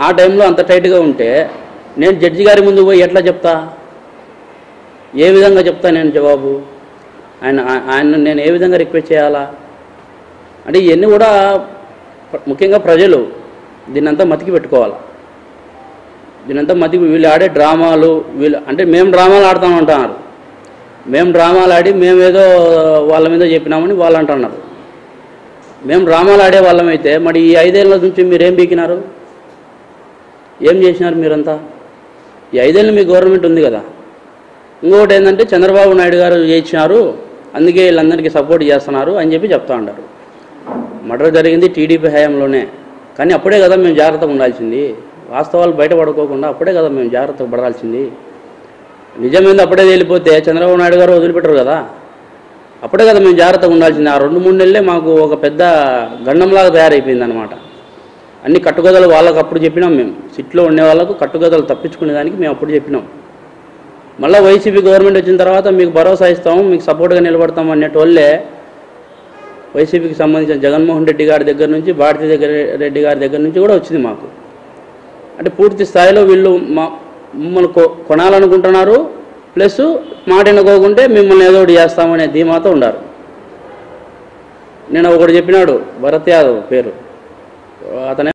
ఆ టైంలో అంత టైట్గా ఉంటే నేను జడ్జి గారి ముందు పోయి ఎట్లా చెప్తా? ఏ విధంగా చెప్తా నేను జవాబు? ఆయన నేను ఏ విధంగా రిక్వెస్ట్ చేయాలా? అంటే ఇవన్నీ కూడా ముఖ్యంగా ప్రజలు దీన్నంతా మతికి పెట్టుకోవాలి. దీనంతా మతికి వీళ్ళు ఆడే డ్రామాలు అంటే మేము డ్రామాలు ఆడతామంటున్నారు. మేము డ్రామాలు ఆడి మేమేదో వాళ్ళ మీద చెప్పినామని వాళ్ళు అంటున్నారు. మేము డ్రామాలు ఆడే వాళ్ళమైతే మరి ఈ 5 ఏళ్ళ నుంచి మీరేం బీకినారు? ఏం చేసినారు మీరంతా? ఈ 5 ఏళ్ళు మీ గవర్నమెంట్ ఉంది కదా. ఇంకొకటి ఏంటంటే చంద్రబాబు నాయుడు గారు చేయించినారు, అందుకే వీళ్ళందరికీ సపోర్ట్ చేస్తున్నారు అని చెప్పి చెప్తా ఉంటారు. మర్డర్ జరిగింది టీడీపీ హయాంలోనే, కానీ అప్పుడే కదా మేము జాగ్రత్తగా ఉండాల్సింది. వాస్తవాలు బయటపడుకోకుండా అప్పుడే కదా మేము జాగ్రత్తగా పడాల్సింది. నిజమైంది అప్పుడే వెళ్ళిపోతే చంద్రబాబు నాయుడు గారు వదిలిపెట్టరు కదా. అప్పుడే కదా మేము జాగ్రత్తగా ఉండాల్సింది. ఆ 2-3 నెలలే మాకు ఒక పెద్ద గండంలాగా తయారైపోయింది అనమాట. అన్ని కట్టుకథలు వాళ్ళకు అప్పుడు చెప్పినాం. మేము సిట్లో ఉండే వాళ్ళకు కట్టుకథలు తప్పించుకునే దానికి మేము అప్పుడు చెప్పినాం. మళ్ళీ వైసీపీ గవర్నమెంట్ వచ్చిన తర్వాత మీకు భరోసా ఇస్తాము, మీకు సపోర్ట్గా నిలబడతాము అనేటోళ్ళే వైసీపీకి సంబంధించిన జగన్మోహన్ రెడ్డి గారి దగ్గర నుంచి, భారతీ రెడ్డి గారి దగ్గర నుంచి కూడా వచ్చింది మాకు. అంటే పూర్తి స్థాయిలో వీళ్ళు మమ్మల్ని కొనాలనుకుంటున్నారు, ప్లస్ మాట వినుకోకుంటే మిమ్మల్ని ఏదో ఒకటి చేస్తామనే ధీమాతో ఉండారు. నేను ఒకటి చెప్పినాడు, భరత్ యాదవ్ పేరు, అతనే